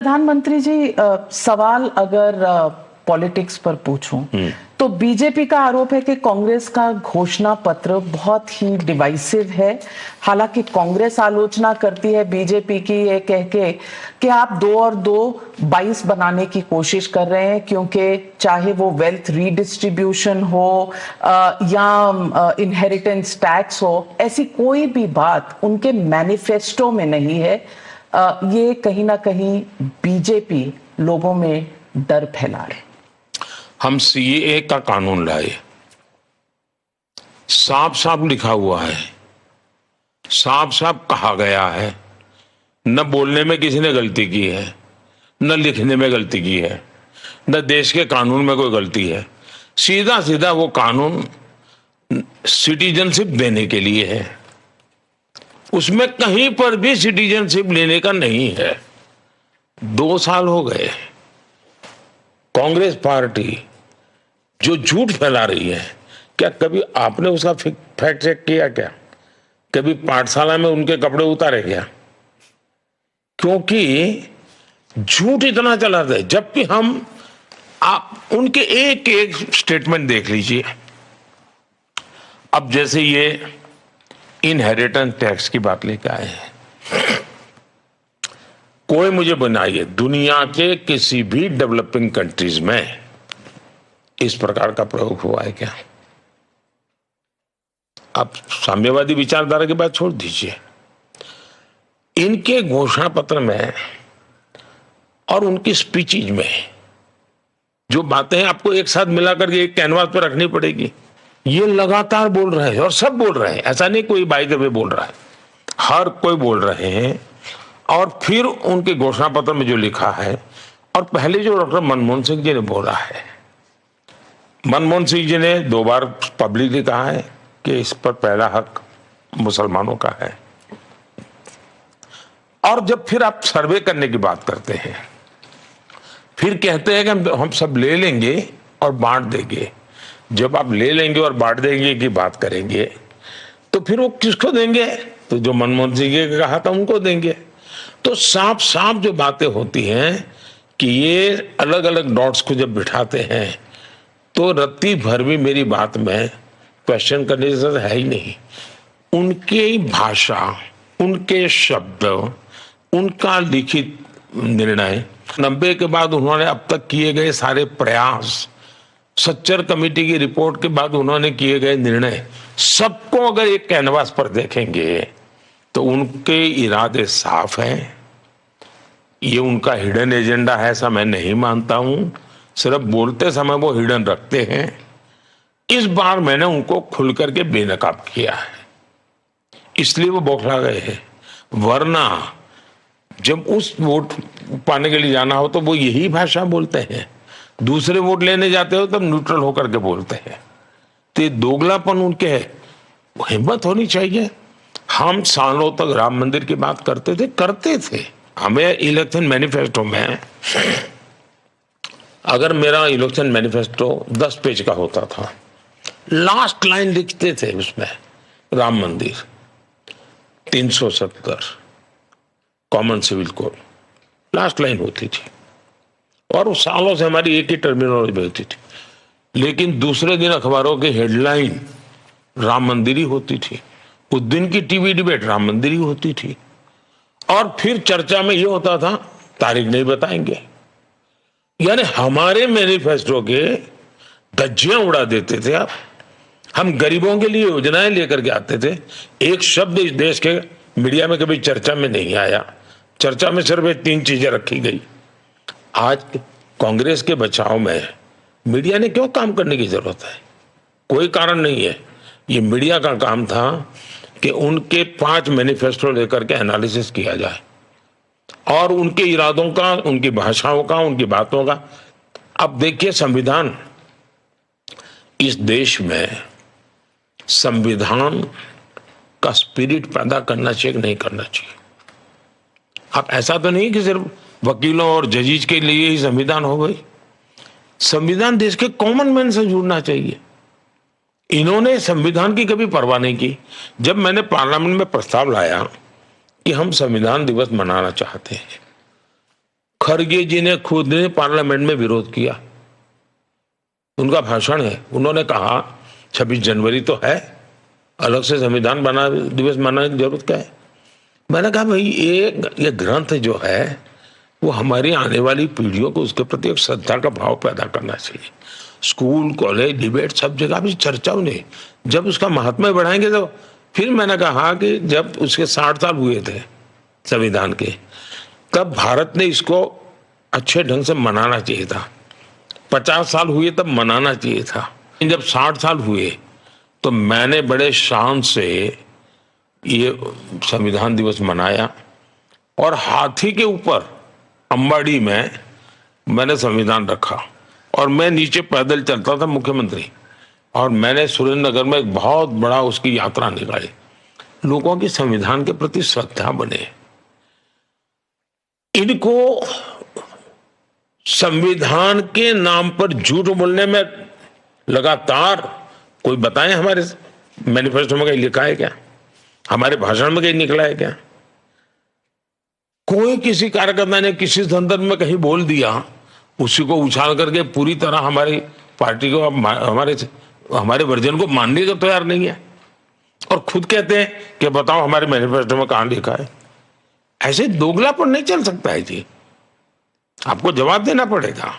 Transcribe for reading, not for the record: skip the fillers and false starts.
प्रधानमंत्री जी, सवाल अगर पॉलिटिक्स पर पूछूं तो बीजेपी का आरोप है कि कांग्रेस का घोषणा पत्र बहुत ही डिवाइसिव है। हालांकि कांग्रेस आलोचना करती है बीजेपी की ये कह के कि आप 2 और 2 22 बनाने की कोशिश कर रहे हैं, क्योंकि चाहे वो वेल्थ रीडिस्ट्रीब्यूशन हो या इनहेरिटेंस टैक्स हो, ऐसी कोई भी बात उनके मैनिफेस्टो में नहीं है। ये कहीं ना कहीं बीजेपी लोगों में डर फैला रहे। हम सीएए का कानून लाए, साफ साफ लिखा हुआ है, साफ साफ कहा गया है, न बोलने में किसी ने गलती की है, न लिखने में गलती की है, न देश के कानून में कोई गलती है। सीधा सीधा वो कानून सिटीजनशिप देने के लिए है, उसमें कहीं पर भी सिटीजनशिप लेने का नहीं है। 2 साल हो गए कांग्रेस पार्टी जो झूठ फैला रही है, क्या कभी आपने उसका फैक्ट चेक किया? क्या कभी पाठशाला में उनके कपड़े उतारे क्या? क्योंकि झूठ इतना चला था। जबकि हम आप उनके एक एक स्टेटमेंट देख लीजिए। अब जैसे ये इनहेरिटेंस टैक्स की बात लेकर आए हैं, कोई मुझे बनाइए दुनिया के किसी भी डेवलपिंग कंट्रीज में इस प्रकार का प्रयोग हुआ है क्या? आप साम्यवादी विचारधारा की बात छोड़ दीजिए, इनके घोषणा पत्र में और उनकी स्पीचेज में जो बातें हैं आपको एक साथ मिलाकर के एक कैनवास पर रखनी पड़ेगी। ये लगातार बोल रहे हैं और सब बोल रहे हैं, ऐसा नहीं कोई बाइक पे बोल रहा है, हर कोई बोल रहे हैं। और फिर उनके घोषणा पत्र में जो लिखा है, और पहले जो डॉक्टर मनमोहन सिंह जी ने बोला है, मनमोहन सिंह जी ने 2 बार पब्लिकली कहा है कि इस पर पहला हक मुसलमानों का है। और जब फिर आप सर्वे करने की बात करते हैं, फिर कहते हैं कि हम सब ले लेंगे और बांट देंगे। जब आप ले लेंगे और बांट देंगे की बात करेंगे तो फिर वो किसको देंगे? तो जो मनमोहन सिंह जी ने कहा था उनको देंगे। तो साफ साफ जो बातें होती हैं कि ये अलग अलग डॉट्स को जब बिठाते हैं तो रत्ती भर भी मेरी बात में क्वेश्चन करने जैसा है ही नहीं। उनकी भाषा, उनके शब्द, उनका लिखित निर्णय, 90 के बाद उन्होंने अब तक किए गए सारे प्रयास, सच्चर कमेटी की रिपोर्ट के बाद उन्होंने किए गए निर्णय, सबको अगर एक कैनवास पर देखेंगे तो उनके इरादे साफ हैं। ये उनका हिडन एजेंडा है ऐसा मैं नहीं मानता हूं, सिर्फ बोलते समय वो हिडन रखते हैं। इस बार मैंने उनको खुल करके बेनकाब किया है, इसलिए वो बौखला गए हैं। वरना जब उस वोट पाने के लिए जाना हो तो वो यही भाषा बोलते हैं, दूसरे वोट लेने जाते हो तब न्यूट्रल होकर के बोलते हैं। तो ये दोगलापन उनके है, हिम्मत होनी चाहिए। हम सालों तक राम मंदिर की बात करते थे। हमें इलेक्शन मैनिफेस्टो में, अगर मेरा इलेक्शन मैनिफेस्टो 10 पेज का होता था, लास्ट लाइन लिखते थे उसमें Ram Mandir, 370 common civil code, last line होती थी। और सालों से हमारी एक ही टर्मिनोलॉजी होती थी, लेकिन दूसरे दिन अखबारों की हेडलाइन राम मंदिर ही होती थी। उस दिन की टीवी डिबेट राम मंदिर ही होती थी। और फिर चर्चा में यह होता था तारीख नहीं बताएंगे। यानी हमारे मैनिफेस्टो के धज्जियां उड़ा देते थे आप। हम गरीबों के लिए योजनाएं लेकर के आते थे, एक शब्द इस देश के मीडिया में कभी चर्चा में नहीं आया। चर्चा में सिर्फ 3 चीजें रखी गई। आज कांग्रेस के बचाव में मीडिया ने क्यों काम करने की जरूरत है? कोई कारण नहीं है। ये मीडिया का काम था कि उनके 5 मैनिफेस्टो लेकर के एनालिसिस किया जाए और उनके इरादों का, उनकी भाषाओं का, उनकी बातों का। अब देखिए, संविधान, इस देश में संविधान का स्पिरिट पैदा करना चाहिए, नहीं करना चाहिए। अब ऐसा तो नहीं कि सिर्फ वकीलों और जजेस के लिए ही संविधान हो गई। संविधान देश के कॉमन मैन से जुड़ना चाहिए। इन्होंने संविधान की कभी परवाह नहीं की। जब मैंने पार्लियामेंट में प्रस्ताव लाया कि हम संविधान दिवस मनाना चाहते हैं, खरगे जी ने खुद ने पार्लियामेंट में विरोध किया। उनका भाषण है, उन्होंने कहा 26 जनवरी तो है, अलग से संविधान दिवस मनाने की जरूरत क्या है। मैंने कहा भाई ये ग्रंथ जो है वो हमारी आने वाली पीढ़ियों को उसके प्रति एक श्रद्धा का भाव पैदा करना चाहिए। स्कूल, कॉलेज, डिबेट सब जगह भी चर्चा नहीं, जब उसका महात्म्य बढ़ाएंगे तो। फिर मैंने कहा कि जब उसके 60 साल हुए थे संविधान के, तब भारत ने इसको अच्छे ढंग से मनाना चाहिए था। 50 साल हुए तब मनाना चाहिए था। जब 60 साल हुए तो मैंने बड़े शान से ये संविधान दिवस मनाया और हाथी के ऊपर अंबाड़ी में मैंने संविधान रखा और मैं नीचे पैदल चलता था मुख्यमंत्री, और मैंने सुरेंद्र नगर में एक बहुत बड़ा उसकी यात्रा निकाली। लोगों की संविधान के प्रति श्रद्धा बने। इनको संविधान के नाम पर झूठ बोलने में लगातार कोई बताएं, हमारे मैनिफेस्टो में कहीं लिखा है क्या, हमारे भाषण में कहीं निकला है क्या। कोई किसी कार्यकर्ता ने किसी संदर्भ में कहीं बोल दिया, उसी को उछाल करके पूरी तरह हमारी पार्टी को, हमारे वर्जन को मानने को तैयार नहीं है, और खुद कहते हैं कि बताओ हमारे मैनिफेस्टो में कहां लिखा है। ऐसे दोगलापन नहीं चल सकता है जी, आपको जवाब देना पड़ेगा।